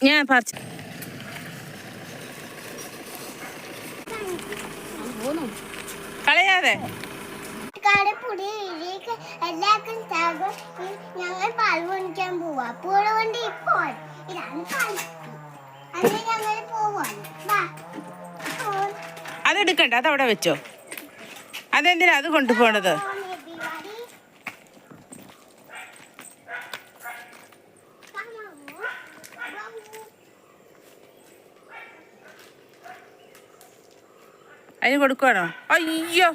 ഞാൻ പറിച്ചു കളയാതെ ഞങ്ങൾ പാൽ കുടിക്കാൻ പോവാ. പൂളുകൊണ്ട് ഇപ്പോൾ ഇതാണ് ഞങ്ങൾ പോവാണ്. അതെടുക്കണ്ട, അതവിടെ വെച്ചോ. അതെന്തിനാ അത് കൊണ്ടുപോണത്? അതിന് കൊടുക്കുവാണോ? അയ്യോ,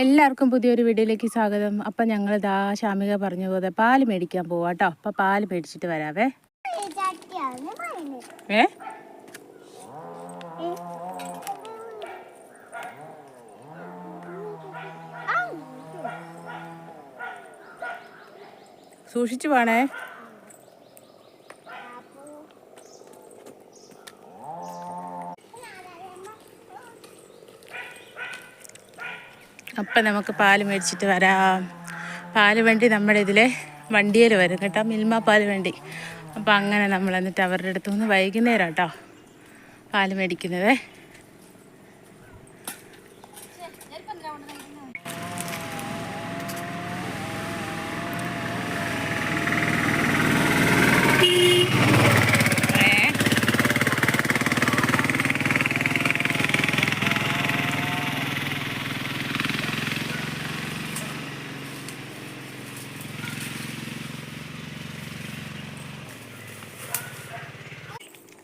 എല്ലാവർക്കും പുതിയൊരു വീഡിയോയിലേക്ക് സ്വാഗതം. അപ്പം ഞങ്ങളിതാ ശാമിക പറഞ്ഞു പോലെ പാല് മേടിക്കാൻ പോവാം കേട്ടോ. അപ്പം പാല് മേടിച്ചിട്ട് വരാവേ. സൂക്ഷിച്ചു പോണേ. അപ്പം നമുക്ക് പാല് മേടിച്ചിട്ട് വരാം. പാല് വണ്ടി നമ്മുടെ ഇതിലെ വണ്ടിയിൽ വരും കേട്ടോ, മിൽമ പാല് വണ്ടി. അപ്പം അങ്ങനെ നമ്മൾ എന്നിട്ട് അവരുടെ അടുത്തുനിന്ന് വൈകുന്നേരം കേട്ടോ പാല് മേടിക്കുന്നത്.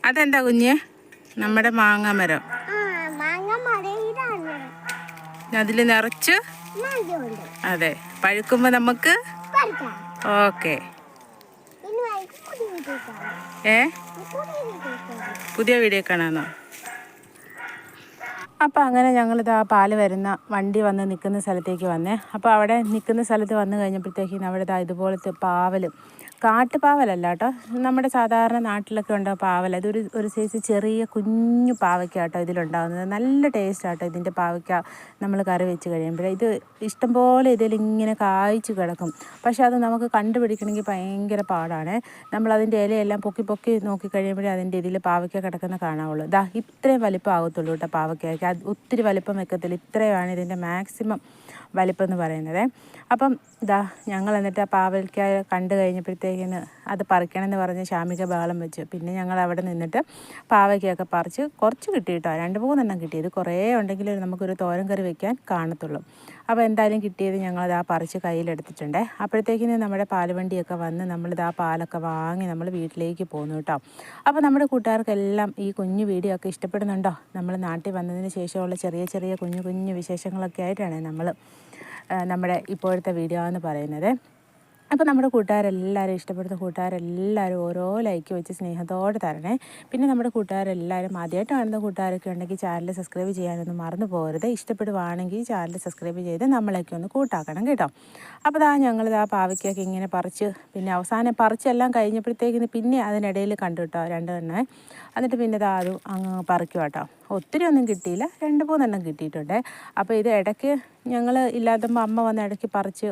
അതെന്താ കുഞ്ഞ്? നമ്മുടെ മാങ്ങ മരം. അതിൽ നിറച്ച് അതെ, പഴുക്കുമ്പോ നമുക്ക് ഓക്കെ. പുതിയ വീഡിയോ കാണാന്നോ? അപ്പോൾ അങ്ങനെ ഞങ്ങളിത് പാല് വരുന്ന വണ്ടി വന്ന് നിൽക്കുന്ന സ്ഥലത്തേക്ക് വന്നേ. അപ്പോൾ അവിടെ നിൽക്കുന്ന സ്ഥലത്ത് വന്നു കഴിഞ്ഞപ്പോഴത്തേക്കും അവിടെ ഇതുപോലത്തെ പാവലും, കാട്ടുപാവലല്ല കേട്ടോ, നമ്മുടെ സാധാരണ നാട്ടിലൊക്കെ ഉണ്ടാവും പാവൽ. ഒരു സൈസ് ചെറിയ കുഞ്ഞു പാവയ്ക്ക കേട്ടോ ഇതിലുണ്ടാകുന്നത്. നല്ല ടേസ്റ്റ് ആട്ടോ ഇതിൻ്റെ പാവയ്ക്ക നമ്മൾ കറി വെച്ച് കഴിയുമ്പോൾ. ഇത് ഇഷ്ടംപോലെ ഇതിലിങ്ങനെ കായ്ച്ച് കിടക്കും. പക്ഷെ അത് നമുക്ക് കണ്ടുപിടിക്കണമെങ്കിൽ ഭയങ്കര പാടാണ്. നമ്മളതിൻ്റെ ഇലയെല്ലാം പൊക്കി പൊക്കി നോക്കി കഴിയുമ്പോഴേ അതിൻ്റെ ഇതിൽ പാവയ്ക്ക കിടക്കുന്ന കാണാവുള്ളൂ. ഇത്രയും വലിപ്പം ആകത്തുള്ളൂ കേട്ടോ പാവയ്ക്കയ്ക്ക്. അത് ഒത്തിരി വലിപ്പം വെക്കത്തില്ല. ഇത്രയാണ് ഇതിൻ്റെ മാക്സിമം വലിപ്പം എന്ന് പറയുന്നത്. അപ്പം ഞങ്ങൾ എന്നിട്ട് ആ പാവയ്ക്ക കണ്ടു കഴിഞ്ഞപ്പോഴത്തേക്കിന് അത് പറിക്കണമെന്ന് പറഞ്ഞ് ശാമിക ബഹളം വെച്ചു. പിന്നെ ഞങ്ങൾ അവിടെ നിന്നിട്ട് പാവയ്ക്കൊക്കെ പറിച്ച് കുറച്ച് കിട്ടി കേട്ടോ, 2-3 കിട്ടിയത്. കുറേ ഉണ്ടെങ്കിൽ നമുക്കൊരു തോരൻ കറി വെക്കാൻ കാണത്തുള്ളൂ. അപ്പോൾ എന്തായാലും കിട്ടിയത് ഞങ്ങളത് പറിച്ച് കയ്യിലെടുത്തിട്ടുണ്ട്. അപ്പോഴത്തേക്കിന് നമ്മുടെ പാലുവണ്ടിയൊക്കെ വന്ന് നമ്മളിത് പാലൊക്കെ വാങ്ങി നമ്മൾ വീട്ടിലേക്ക് പോന്നു കേട്ടോ. അപ്പോൾ നമ്മുടെ കൂട്ടുകാർക്കെല്ലാം ഈ കുഞ്ഞു വീഡിയോ ഒക്കെ ഇഷ്ടപ്പെടുന്നുണ്ടോ? നമ്മൾ നാട്ടിൽ വന്നതിന് ശേഷമുള്ള ചെറിയ ചെറിയ കുഞ്ഞു കുഞ്ഞു വിശേഷങ്ങളൊക്കെ ആയിട്ടാണ് നമ്മൾ നമ്മുടെ ഇപ്പോഴത്തെ വീഡിയോ എന്ന് പറയുന്നത്. അപ്പോൾ നമ്മുടെ കൂട്ടുകാരെല്ലാവരും, ഇഷ്ടപ്പെടുന്ന കൂട്ടുകാരെല്ലാവരും ഓരോ ലൈക്ക് വെച്ച് സ്നേഹത്തോടെ തരണേ. പിന്നെ നമ്മുടെ കൂട്ടുകാരെല്ലാവരും ആദ്യമായിട്ട് കാണുന്ന കൂട്ടുകാരൊക്കെ ഉണ്ടെങ്കിൽ ചാനൽ സബ്സ്ക്രൈബ് ചെയ്യാനൊന്നും മറന്നു പോകരുത്. ഇഷ്ടപ്പെടുവാണെങ്കിൽ ചാനൽ സബ്സ്ക്രൈബ് ചെയ്ത് നമ്മളൊക്കെ ഒന്ന് കൂട്ടാക്കണം കേട്ടോ. അപ്പോൾ ഞങ്ങളിത് പാവയ്ക്കൊക്കെ ഇങ്ങനെ പറിച്ച്, പിന്നെ അവസാനം പറിച്ചെല്ലാം കഴിഞ്ഞപ്പോഴത്തേക്കിന് പിന്നെ അതിനിടയിൽ കണ്ടു കേട്ടോ 2 എണ്ണ. എന്നിട്ട് പിന്നെ അത് അങ്ങ് പറിക്കും കേട്ടോ. ഒത്തിരി ഒന്നും കിട്ടിയില്ല, 2-3 കിട്ടിയിട്ടുണ്ട്. അപ്പോൾ ഇത് ഇടയ്ക്ക് ഞങ്ങൾ ഇല്ലാത്തപ്പോൾ അമ്മ വന്ന് ഇടയ്ക്ക് പറിച്ച്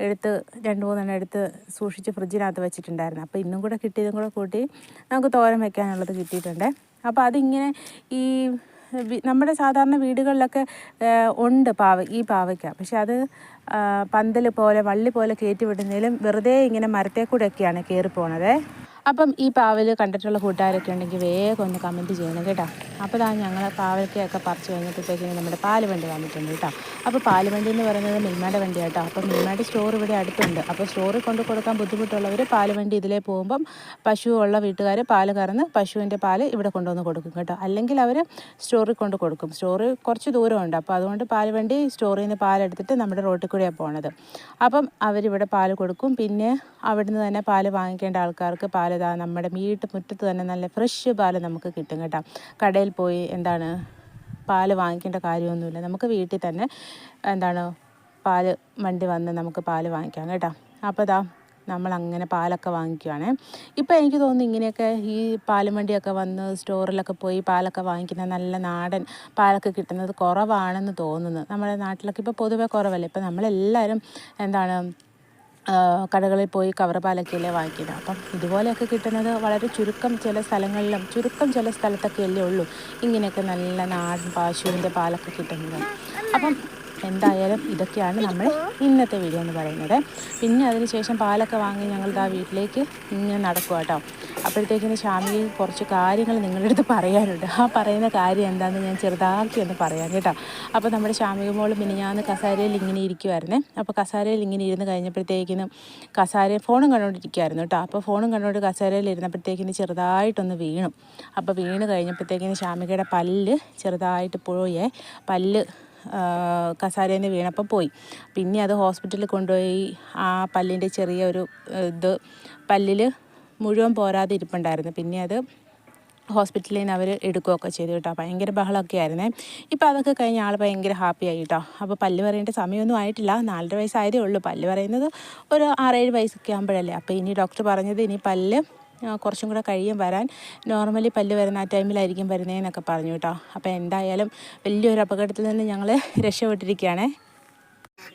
എടുത്ത് 2-3 എടുത്ത് സൂക്ഷിച്ച് ഫ്രിഡ്ജിനകത്ത് വെച്ചിട്ടുണ്ടായിരുന്നു. അപ്പോൾ ഇന്നും കൂടെ കിട്ടിയതും കൂടെ കൂട്ടി നമുക്ക് തോരൻ വെക്കാനുള്ളത് കിട്ടിയിട്ടുണ്ട്. അപ്പോൾ അതിങ്ങനെ ഈ നമ്മുടെ സാധാരണ വീടുകളിലൊക്കെ ഉണ്ട് ഈ പാവയ്ക്ക. പക്ഷെ അത് പന്തൽ പോലെ വള്ളി പോലെ കയറ്റി വിടുന്നതിലും വെറുതെ ഇങ്ങനെ മരത്തെ കൂടെയൊക്കെയാണ് കയറി പോണത്. അപ്പം ഈ പാവൽ കണ്ടിട്ടുള്ള കൂട്ടുകാരൊക്കെ ഉണ്ടെങ്കിൽ വേഗം ഒന്ന് കമൻറ്റ് ചെയ്യണം കേട്ടോ. അപ്പോൾ ഞങ്ങൾ പാവയ്ക്കൊക്കെ പറിച്ച് കഴിഞ്ഞപ്പോഴത്തേക്കും നമ്മുടെ പാല് വണ്ടി വന്നിട്ടുണ്ട് കേട്ടോ. അപ്പോൾ പാല് വണ്ടി എന്ന് പറയുന്നത് മിൽമയുടെ വണ്ടി കേട്ടോ. അപ്പോൾ മിൽമയുടെ സ്റ്റോർ ഇവിടെ അടുത്തുണ്ട്. അപ്പോൾ സ്റ്റോറിൽ കൊണ്ട് കൊടുക്കാൻ ബുദ്ധിമുട്ടുള്ളവർ പാല് വണ്ടി ഇതിലേ പോകുമ്പം പശു ഉള്ള വീട്ടുകാർ പാല് കറന്ന് പശുവിൻ്റെ പാല് ഇവിടെ കൊണ്ടുവന്ന് കൊടുക്കും കേട്ടോ. അല്ലെങ്കിൽ അവർ സ്റ്റോറിൽ കൊണ്ട് കൊടുക്കും. സ്റ്റോറ് കുറച്ച് ദൂരമുണ്ട്. അപ്പോൾ അതുകൊണ്ട് പാല് വണ്ടി സ്റ്റോറിൽ നിന്ന് പാലെടുത്തിട്ട് നമ്മുടെ റോട്ടിൽ കൂടെയാണ് പോണത്. അപ്പം അവരിവിടെ പാല് കൊടുക്കും. പിന്നെ അവിടുന്ന് തന്നെ പാല് വാങ്ങിക്കേണ്ട ആൾക്കാർക്ക് പാല് നമ്മുടെ മുറ്റത്ത് തന്നെ നല്ല ഫ്രഷ് പാല് നമുക്ക് കിട്ടും കേട്ടോ. കടയിൽ പോയി പാല് വാങ്ങിക്കേണ്ട കാര്യമൊന്നുമില്ല. നമുക്ക് വീട്ടിൽ തന്നെ പാല് വണ്ടി വന്ന് നമുക്ക് പാല് വാങ്ങിക്കാം കേട്ടോ. അപ്പോൾ നമ്മളങ്ങനെ പാലൊക്കെ വാങ്ങിക്കുവാണ്. ഇപ്പോൾ എനിക്ക് തോന്നുന്നു ഇങ്ങനെയൊക്കെ ഈ പാലും വണ്ടിയൊക്കെ വന്ന് സ്റ്റോറിലൊക്കെ പോയി പാലൊക്കെ വാങ്ങിക്കുന്ന നല്ല നാടൻ പാലൊക്കെ കിട്ടുന്നത് കുറവാണെന്ന് തോന്നുന്നു. നമ്മുടെ നാട്ടിലൊക്കെ ഇപ്പോൾ പൊതുവെ കുറവല്ലേ. ഇപ്പം നമ്മളെല്ലാവരും എന്താണ് കടകളിൽ പോയി കവർ പാലൊക്കെയല്ലേ വാങ്ങിക്കുന്നത്. അപ്പം ഇതുപോലെയൊക്കെ കിട്ടുന്നത് വളരെ ചുരുക്കം ചില സ്ഥലങ്ങളിലും ചില സ്ഥലത്തൊക്കെയല്ലേ ഉള്ളൂ ഇങ്ങനെയൊക്കെ നല്ല നാടൻ പശുവിൻ്റെ പാലൊക്കെ കിട്ടുന്നത്. അപ്പം എന്തായാലും ഇതൊക്കെയാണ് നമ്മൾ ഇന്നത്തെ വീഡിയോ എന്ന് പറയുന്നത്. പിന്നെ അതിനുശേഷം പാലൊക്കെ വാങ്ങി ഞങ്ങളിതാ വീട്ടിലേക്ക് ഇങ്ങനെ നടക്കുക കേട്ടോ. അപ്പോഴത്തേക്കിന് ഷാമിക്ക് കുറച്ച് കാര്യങ്ങൾ നിങ്ങളുടെ അടുത്ത് പറയാനുണ്ട്. ആ പറയുന്ന കാര്യം എന്താണെന്ന് ഞാൻ ചെറുതാക്കി ഒന്ന് പറയാം കേട്ടോ. അപ്പോൾ നമ്മുടെ ഷാമിക മോൾ മിനിഞ്ഞാന്ന് കസേരയിൽ ഇങ്ങനെ ഇരിക്കുമായിരുന്നേ. അപ്പോൾ കസേരയിൽ ഇങ്ങനെ ഇരുന്ന് കഴിഞ്ഞപ്പോഴത്തേക്കിനും ഫോണും കണ്ടുകൊണ്ടിരിക്കുമായിരുന്നു കേട്ടോ. അപ്പോൾ ഫോണും കണ്ടുകൊണ്ട് കസേരയിൽ ഇരുന്നപ്പോഴത്തേക്കിന് ചെറുതായിട്ടൊന്ന് വീണു. അപ്പോൾ വീണ് കഴിഞ്ഞപ്പോഴത്തേക്കിന് ഷാമികയുടെ പല്ല് ചെറുതായിട്ട് പോയേ. പല്ല് കസാരയിൽ നിന്ന് വീണപ്പോൾ പോയി. പിന്നെ അത് ഹോസ്പിറ്റലിൽ കൊണ്ടുപോയി ആ പല്ലിൻ്റെ ചെറിയൊരു പല്ലിൽ മുഴുവൻ പോരാതെ ഇരിപ്പുണ്ടായിരുന്നു. പിന്നെ അത് ഹോസ്പിറ്റലിൽ നിന്ന് അവർ എടുക്കുകയൊക്കെ ചെയ്തു കേട്ടോ. ഭയങ്കര ബഹളമൊക്കെ ആയിരുന്നേ. ഇപ്പോൾ അതൊക്കെ കഴിഞ്ഞ് ആൾ ഭയങ്കര ഹാപ്പിയായി കേട്ടോ. അപ്പോൾ പല്ല് പറയേണ്ട സമയമൊന്നും ആയിട്ടില്ല. 4.5 വയസ്സായതേ ഉള്ളൂ. പല്ല് പറയുന്നത് ഒരു 6-7 വയസ്സൊക്കെ ആകുമ്പോഴല്ലേ. അപ്പോൾ ഇനി ഡോക്ടർ പറഞ്ഞത് ഇനി പല്ല് കുറച്ചും കൂടെ കഴിയും വരാൻ. നോർമലി പല്ല് വരുന്ന ആ ടൈമിലായിരിക്കും വരുന്നതെന്നൊക്കെ പറഞ്ഞു കേട്ടോ. അപ്പോൾ എന്തായാലും വലിയൊരു അപകടത്തിൽ നിന്ന് ഞങ്ങൾ രക്ഷപ്പെട്ടിരിക്കുകയാണേ.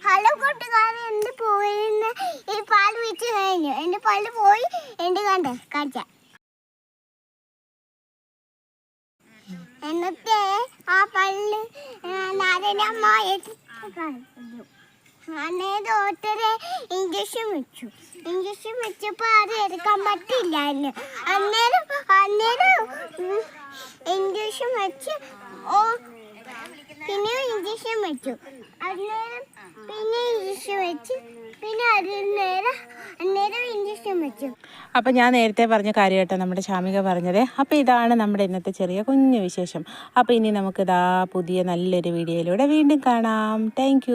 ഹലോ കൂട്ടുകാരെ, എൻ്റെ പോയിന്ന് ഈ പാൽ വെച്ച് കഴിഞ്ഞു. എൻ്റെ പല്ല് പോയി. എൻ്റെ കാഴ്ച എന്നിട്ട് ആ പല്ല് നാരനമ്മ ഡോക്ടറെ ഇഞ്ചക്ഷൻ വെച്ചപ്പോൾ അത് എടുക്കാൻ പറ്റില്ലായിരുന്നു. അന്നേരം ഇഞ്ചക്ഷൻ വെച്ച് പിന്നെ ഇഞ്ചക്ഷൻ വെച്ചു. പിന്നെ ഇഞ്ചക്ഷൻ വെച്ച് പിന്നെ അന്നേരം ഇഞ്ചക്ഷൻ വെച്ചു. അപ്പോൾ ഞാൻ നേരത്തെ പറഞ്ഞ കാര്യം കേട്ടോ നമ്മുടെ ഷാമിക പറഞ്ഞത്. അപ്പോൾ ഇതാണ് നമ്മുടെ ഇന്നത്തെ ചെറിയ കുഞ്ഞു വിശേഷം. അപ്പോൾ ഇനി നമുക്കിതാ പുതിയ നല്ലൊരു വീഡിയോയിലൂടെ വീണ്ടും കാണാം. താങ്ക്